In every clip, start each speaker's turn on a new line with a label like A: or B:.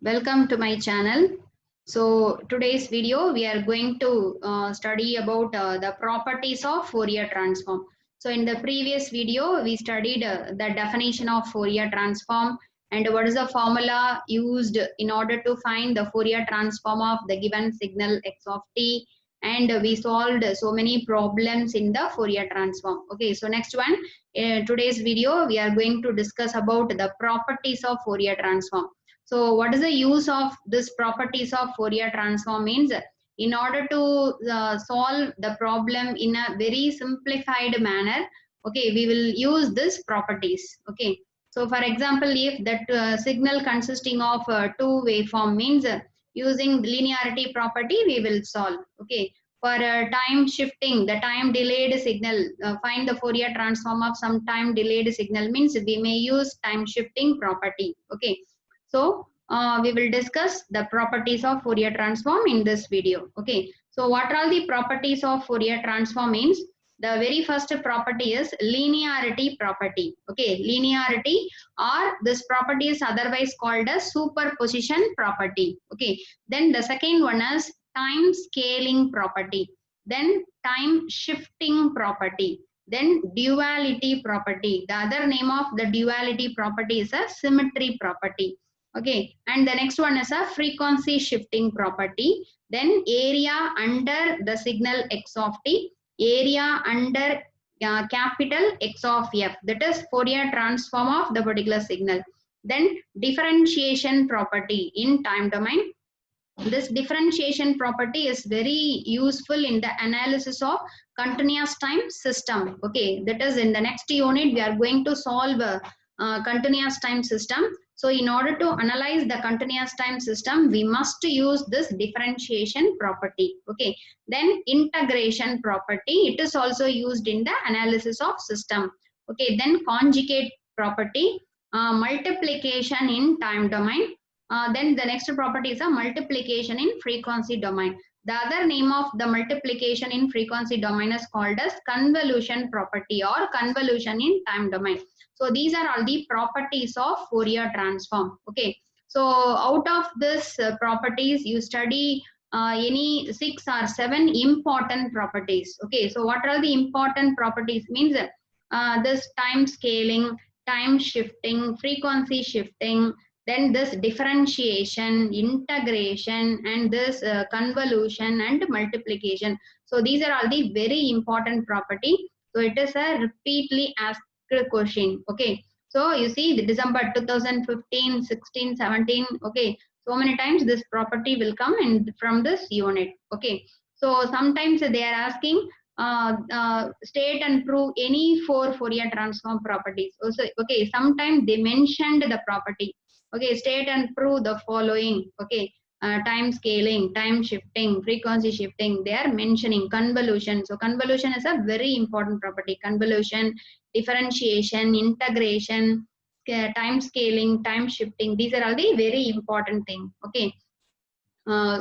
A: Welcome to my channel. So today's video we are going to study about the properties of Fourier transform. So in the previous video we studied the definition of Fourier transform and what is the formula used in order to find the Fourier transform of the given signal x of t, and we solved so many problems in the Fourier transform. Okay, so next one, today's video we are going to discuss about the properties of Fourier transform. So what is the use of this properties of Fourier transform means, in order to solve the problem in a very simplified manner, okay, we will use this properties. Okay, so for example, if that signal consisting of two waveform means, using linearity property we will solve. Okay, for time shifting, the time delayed signal, find the Fourier transform of some time delayed signal means we may use time shifting property. Okay, so we will discuss the properties of Fourier transform in this video. Okay, so what are the properties of Fourier transform means? The very first property is linearity property. Okay, linearity, or this property is otherwise called as superposition property. Okay, then the second one is time scaling property, then time shifting property, then duality property. The other name of the duality property is a symmetry property. Okay, and the next one is a frequency shifting property, then area under the signal x of t, area under capital X of f, that is Fourier transform of the particular signal, then differentiation property in time domain. This differentiation property is very useful in the analysis of continuous time system. Okay, that is in the next unit we are going to solve a continuous time system. So in order to analyze the continuous time system, we must use this differentiation property. Okay, then integration property, it is also used in the analysis of system. Okay, then conjugate property, multiplication in time domain. Then the next property is a multiplication in frequency domain. The other name of the multiplication in frequency domain is called as convolution property or convolution in time domain. So these are all the properties of Fourier transform. Okay, so out of this properties you study any 6 or 7 important properties. Okay, so what are the important properties means, this time scaling, time shifting, frequency shifting, then this differentiation, integration, and this convolution and multiplication. So these are all the very important property. So it is a repeatedly asked question. Okay, so you see the December 2015, 16, 17. Okay, so many times this property will come in from this unit. Okay, so sometimes they are asking state and prove any 4 Fourier transform properties. Also, okay, sometimes they mentioned the property. Okay, state and prove the following. Okay, time scaling, time shifting, frequency shifting, they are mentioning convolution. So convolution is a very important property. Convolution, differentiation, integration, time scaling, time shifting, these are all the very important thing. Okay,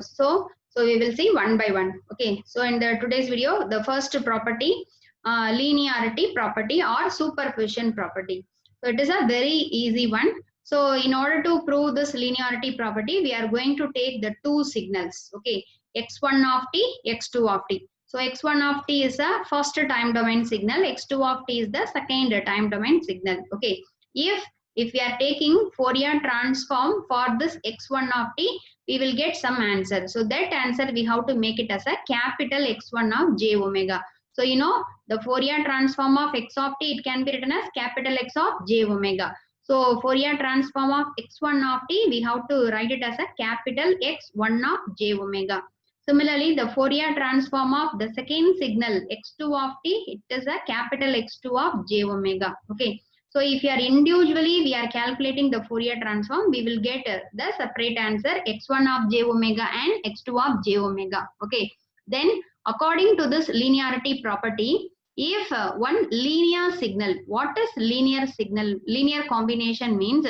A: so we will see one by one. Okay, so in the today's video, the first property, linearity property or superposition property. So it is a very easy one. So in order to prove this linearity property, we are going to take the two signals. Okay, x1 of t, x2 of t. So x1 of t is a first time domain signal, x2 of t is the second time domain signal. Okay, if we are taking Fourier transform for this x1 of t, we will get some answer. So that answer we have to make it as a capital X1 of j omega. So you know the Fourier transform of x of t, it can be written as capital X of j omega. So Fourier transform of x1 of t, we have to write it as a capital X1 of j omega. Similarly, the Fourier transform of the second signal x2 of t, it is a capital X2 of j omega. Okay. So if you are individually, we are calculating the Fourier transform, we will get the separate answer x1 of j omega and x2 of j omega. Okay. Then according to this linearity property, if one linear signal, what is linear signal? Linear combination means,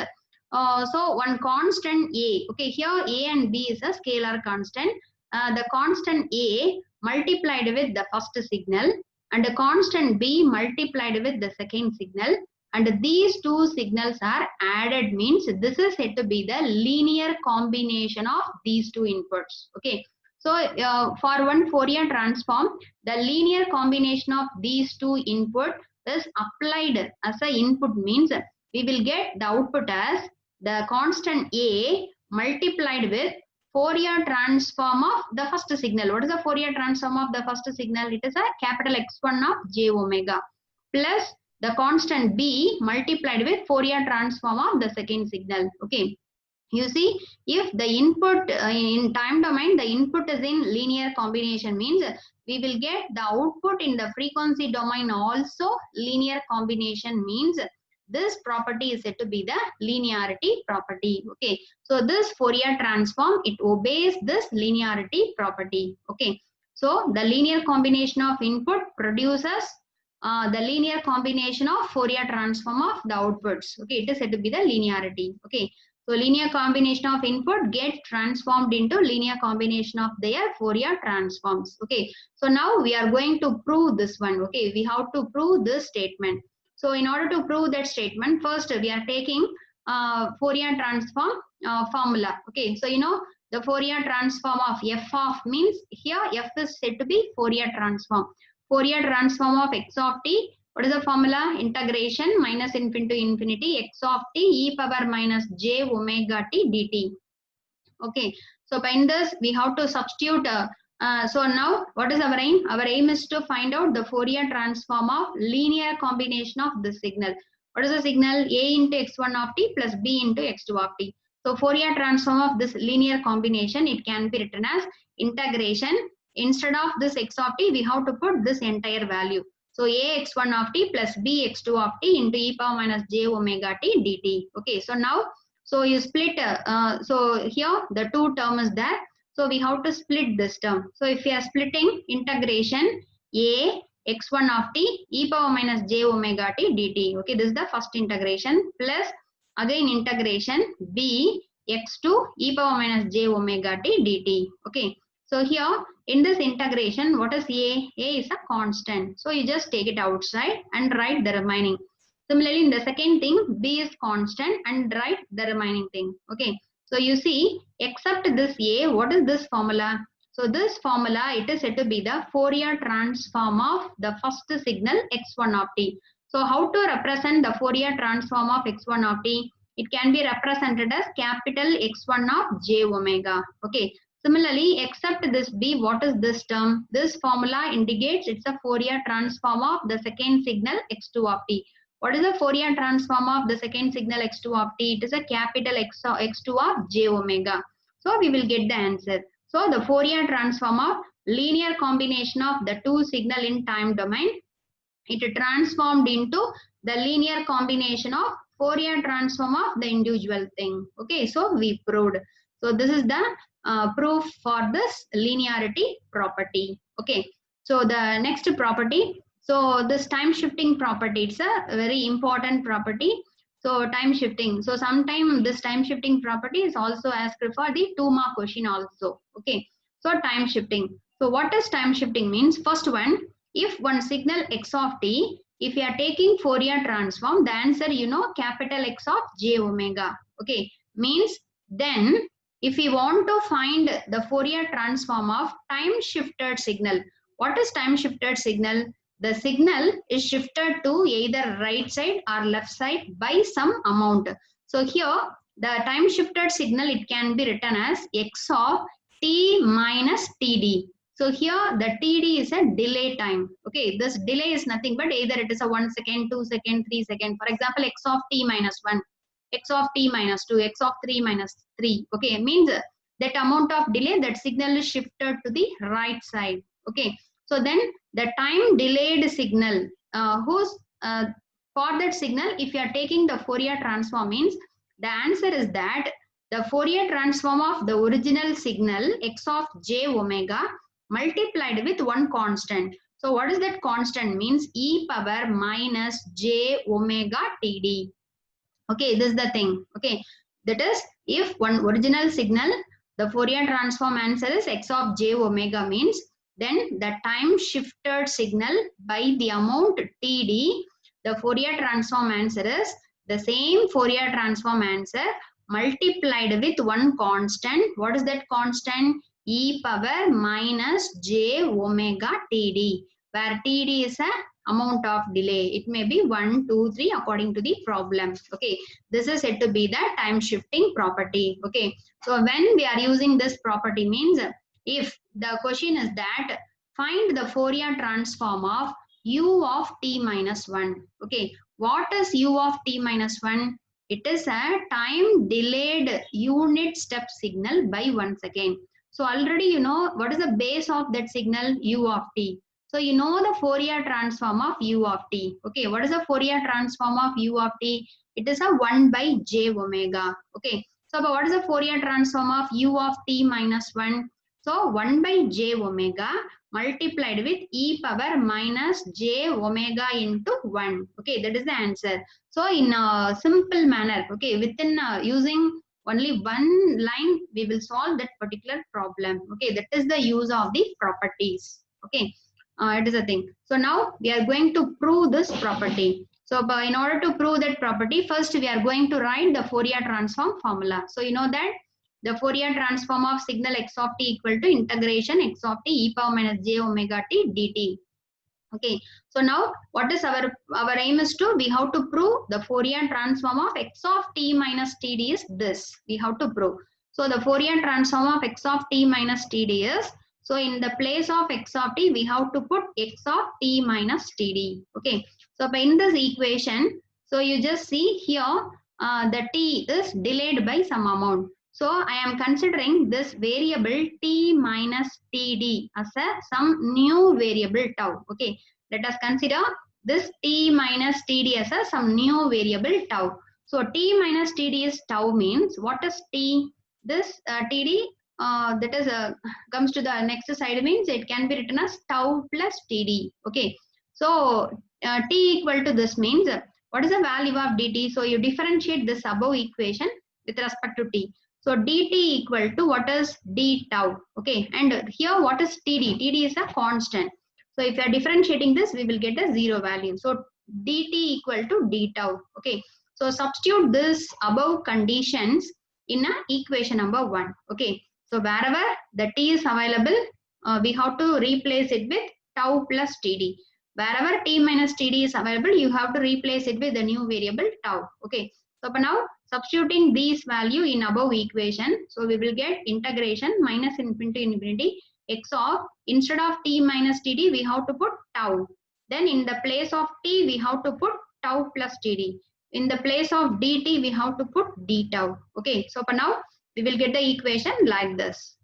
A: so one constant A, okay, here A and B is a scalar constant. The constant A multiplied with the first signal and the constant B multiplied with the second signal, and these two signals are added means this is said to be the linear combination of these two inputs. Okay, so for one Fourier transform, the linear combination of these two input is applied as a input means we will get the output as the constant A multiplied with Fourier transform of the first signal. What is the Fourier transform of the first signal? It is a capital X1 of j omega plus the constant B multiplied with Fourier transform of the second signal. Okay. You see, if the input in time domain, the input is in linear combination means we will get the output in the frequency domain also linear combination means this property is said to be the linearity property. Okay, so this Fourier transform, it obeys this linearity property. Okay, so the linear combination of input produces the linear combination of Fourier transform of the outputs. Okay, it is said to be the linearity. Okay, so linear combination of input get transformed into linear combination of their Fourier transforms. Okay, so now we are going to prove this one. Okay, we have to prove this statement. So in order to prove that statement, first we are taking Fourier transform formula. Okay, so you know the Fourier transform of f of means here f is said to be Fourier transform. Fourier transform of x of t, what is the formula? Integration minus infinity to infinity x of t e power minus j omega t dt. Okay, so in this we have to substitute. So now what is our aim? Our aim is to find out the Fourier transform of linear combination of the signal. What is the signal? A into x1 of t plus b into x2 of t. So Fourier transform of this linear combination, it can be written as integration. Instead of this x of t, we have to put this entire value. So a x1 of t plus b x2 of t into e power minus j omega t dt. Okay, so now, so you split, so here the two term is there. So we have to split this term. So if you are splitting integration a x1 of t e power minus j omega t dt. Okay, this is the first integration plus again integration b x2 e power minus j omega t dt. Okay, so here in this integration, what is a? A is a constant. So you just take it outside and write the remaining. Similarly, in the second thing, b is constant and write the remaining thing. Okay, so you see, except this a, what is this formula? So this formula, it is said to be the Fourier transform of the first signal x1 of t. So how to represent the Fourier transform of x1 of t? It can be represented as capital X1 of j omega. Okay. Similarly, except this b, what is this term? This formula indicates it's a Fourier transform of the second signal x2 of t. What is the Fourier transform of the second signal x2 of t? It is a capital x2 of j omega. So we will get the answer. So the Fourier transform of linear combination of the two signal in time domain, it transformed into the linear combination of Fourier transform of the individual thing. Okay, so we proved. So this is the proof for this linearity property. Okay, so the next property, so this time shifting property, it's a very important property. So time shifting, so sometime this time shifting property is also asked for the 2-mark question also. Okay, so time shifting, so what does time shifting means? First one, if one signal x of t, if you are taking Fourier transform, the answer you know capital X of j omega. Okay, means then if we want to find the Fourier transform of time shifted signal, what is time shifted signal? The signal is shifted to either right side or left side by some amount. So here the time shifted signal, it can be written as x of t minus td. So here the td is a delay time. Okay, this delay is nothing but either it is a 1 second, 2 second, 3 second. For example, x of t minus 1. X of t minus 2, x of 3 minus 3. Okay, means that amount of delay, that signal is shifted to the right side. Okay, so then the time delayed signal, for that signal, if you are taking the Fourier transform means the answer is that the Fourier transform of the original signal x of j omega multiplied with one constant. So what is that constant? Means e power minus j omega td. Okay, this is the thing. Okay, that is if one original signal, the Fourier transform answer is x of j omega means then the time shifted signal by the amount td, the Fourier transform answer is the same Fourier transform answer multiplied with one constant. What is that constant? E power minus j omega td, where td is a amount of delay. It may be 1, 2, 3 according to the problem. Okay, this is said to be the time shifting property. Okay, so when we are using this property means, if the question is that find the Fourier transform of u of t minus 1. Okay, what is u of t minus 1? It is a time delayed unit step signal by 1 second. So already you know what is the base of that signal, u of t. So you know the Fourier transform of u of t. Okay, what is the Fourier transform of u of t? It is a 1 by j omega. Okay, so what is the Fourier transform of u of t minus 1? So 1 by j omega multiplied with e power minus j omega into 1. Okay, that is the answer. So in a simple manner, okay, within using only one line, we will solve that particular problem. Okay, that is the use of the properties. Okay, it is a thing. So now we are going to prove this property. So in order to prove that property, first we are going to write the Fourier transform formula. So you know that the Fourier transform of signal x of t equal to integration x of t e power minus j omega t dt. Okay, so now what is our aim is to, we have to prove the Fourier transform of x of t minus td is this. We have to prove. So the Fourier transform of x of t minus td is, so in the place of x of t, we have to put x of t minus td. Okay, so in this equation, so you just see here the t is delayed by some amount. So I am considering this variable t minus td as some new variable tau. Okay, let us consider this t minus td as some new variable tau. So t minus td is tau means, what is t? This td that is comes to the next side means it can be written as tau plus td. Okay, so t equal to this means, what is the value of dt? So you differentiate this above equation with respect to t. So dt equal to what is d tau. Okay, and here what is td? Td is a constant. So if you are differentiating this, we will get a zero value. So dt equal to d tau. Okay, so substitute this above conditions in a equation number 1. Okay, so wherever the t is available, we have to replace it with tau plus td. Wherever t minus td is available, you have to replace it with the new variable tau. Okay, so for now, substituting these value in above equation, so we will get integration minus infinity to infinity x of, instead of t minus td, we have to put tau. Then in the place of t, we have to put tau plus td. In the place of dt, we have to put d tau. Okay, so for now, we will get the equation like this.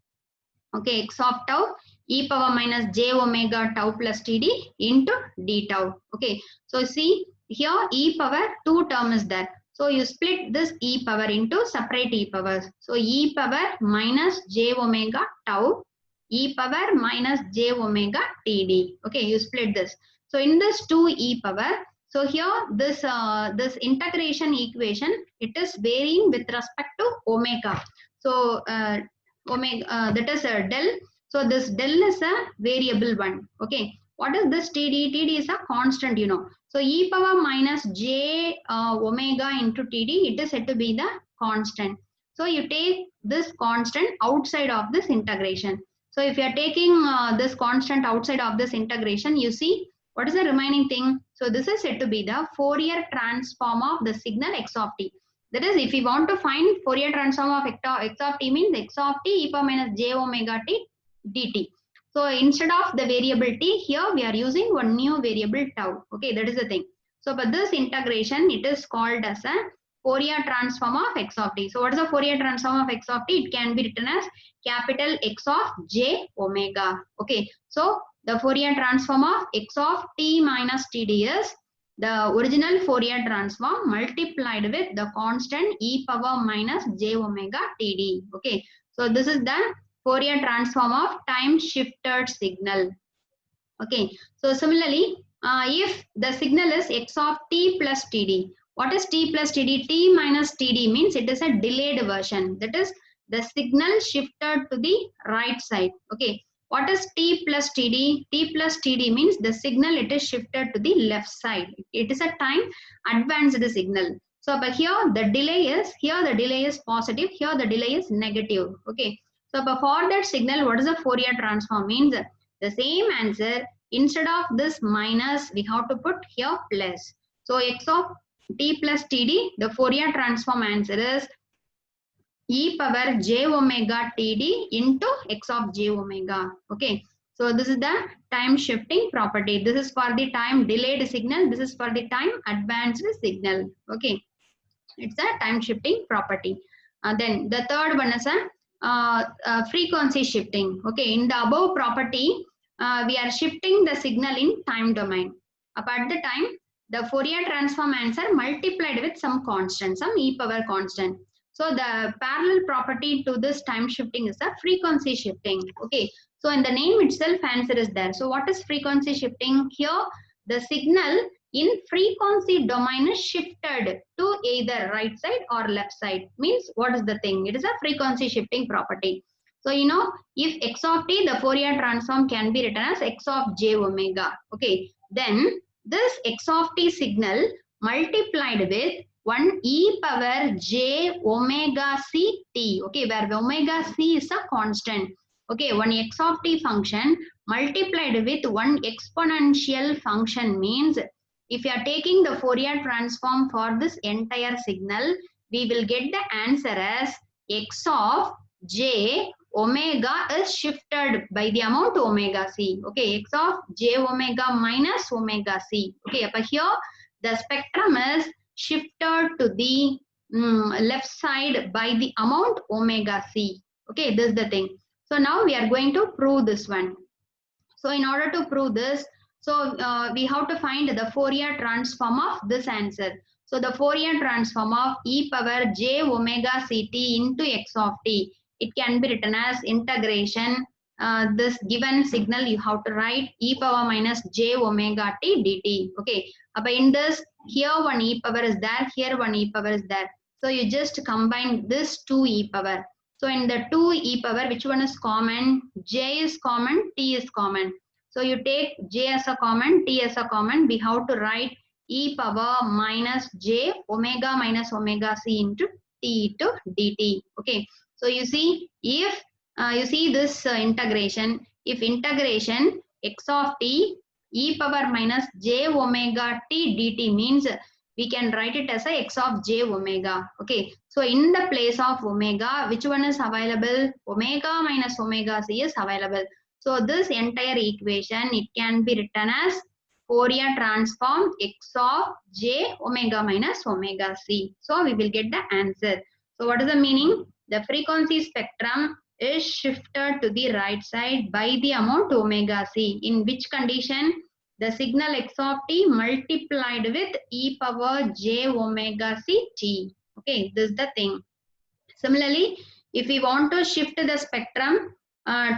A: Okay, x of tau e power minus j omega tau plus td into d tau. Okay, so see here e power 2 term is there. So you split this e power into separate e powers. So e power minus j omega tau, e power minus j omega td. Okay, you split this. So in this 2 e power, so here this this integration equation, it is varying with respect to omega. So omega that is a del. So this del is a variable one. Okay, what is this td? Td is a constant, you know. So e power minus j omega into td, it is said to be the constant. So you take this constant outside of this integration. So if you are taking this constant outside of this integration, you see what is the remaining thing? So this is said to be the Fourier transform of the signal x of t. That is, if we want to find Fourier transform of x of t means x of t e power minus j omega t dt. So instead of the variable t, here we are using one new variable tau. Okay, that is the thing. So for this integration, it is called as a Fourier transform of x of t. So what is the Fourier transform of x of t? It can be written as capital X of j omega. Okay, so the Fourier transform of x of t minus td is the original Fourier transform multiplied with the constant e power minus j omega td. Okay, so this is the Fourier transform of time shifted signal. Okay, so similarly, if the signal is x of t plus td, what is t plus td? T minus td means it is a delayed version. That is, the signal shifted to the right side. Okay, What is T plus TD? T plus TD means the signal it is shifted to the left side. It is a time advanced signal. So but here the delay is positive, here the delay is negative. Okay. So but for that signal, what is the Fourier transform? Means the same answer, instead of this minus, we have to put here plus. So x of t plus td, the Fourier transform answer is e power j omega td into x of j omega. Okay. So this is the time shifting property. This is for the time delayed signal. This is for the time advanced signal. Okay. It's a time shifting property. Then the third one is a frequency shifting. Okay. In the above property, we are shifting the signal in time domain. At the time, the Fourier transform answer multiplied with some constant, some e power constant. So the parallel property to this time shifting is a frequency shifting. Okay. So in the name itself, answer is there. So what is frequency shifting? Here, the signal in frequency domain is shifted to either right side or left side. Means what is the thing? It is a frequency shifting property. So you know, if x of t, the Fourier transform can be written as x of j omega. Okay. Then this x of t signal multiplied with 1 e power j omega c t. Okay, where omega c is a constant. Okay, one x of t function multiplied with one exponential function means if you are taking the Fourier transform for this entire signal, we will get the answer as x of j omega is shifted by the amount omega c. Okay, x of j omega minus omega c. Okay, but here the spectrum is shifted to the left side by the amount omega c. Okay, this is the thing. So now we are going to prove this one. So in order to prove this, so we have to find the Fourier transform of this answer. So the Fourier transform of e power j omega ct into x of t. It can be written as integration. This given signal you have to write e power minus j omega t dt. Okay. But in this, here one e power is there, here one e power is there. So you just combine this 2 e power. So in the 2 e power, which one is common? J is common, t is common. So you take j as a common, t as a common. We have to write e power minus j omega minus omega c into t to dt. Okay. So you see, if you see this integration, if integration x of t e power minus j omega t dt means we can write it as a x of j omega. Okay. So in the place of omega, which one is available? Omega minus omega c is available. So this entire equation, it can be written as Fourier transform x of j omega minus omega c. So we will get the answer. So what is the meaning? The frequency spectrum is shifted to the right side by the amount omega c. In which condition? The signal x of t multiplied with e power j omega c t. Okay, this is the thing. Similarly, if we want to shift the spectrum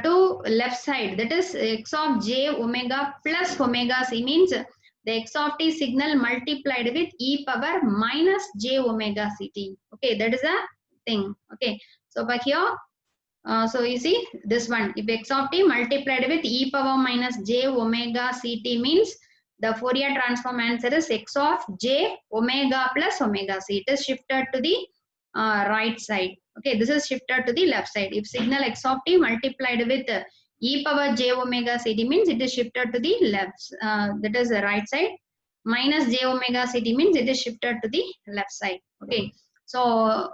A: to left side, that is x of j omega plus omega c means the x of t signal multiplied with e power minus j omega ct. Okay, that is a thing. Okay, so by here, so you see this one, if x of t multiplied with e power minus j omega ct means the Fourier transform answer is x of j omega plus omega c. It is shifted to the right side. Okay, this is shifted to the left side. If signal x of t multiplied with e power j omega ct means it is shifted to the left, that is the right side. Minus j omega ct means it is shifted to the left side. Okay. So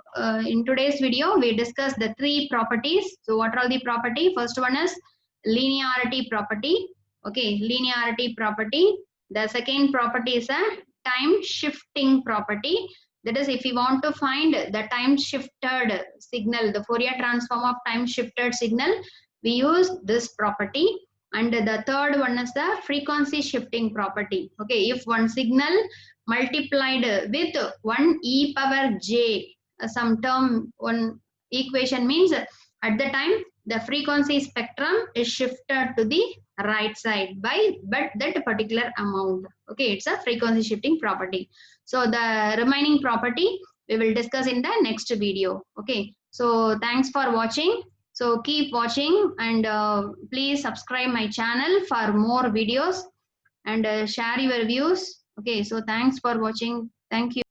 A: in today's video, we discussed the 3 properties. So what are the property? First one is linearity property. Okay, linearity property. The second property is a time shifting property. That is, if you want to find the time shifted signal, the Fourier transform of time shifted signal, we use this property. And the third one is the frequency shifting property. Okay, if one signal multiplied with 1 e power j, some term, one equation means at the time the frequency spectrum is shifted to the right side by but that particular amount. Okay, it's a frequency shifting property. So the remaining property we will discuss in the next video. Okay, so thanks for watching. So keep watching and please subscribe my channel for more videos and share your views. Okay, so thanks for watching. Thank you.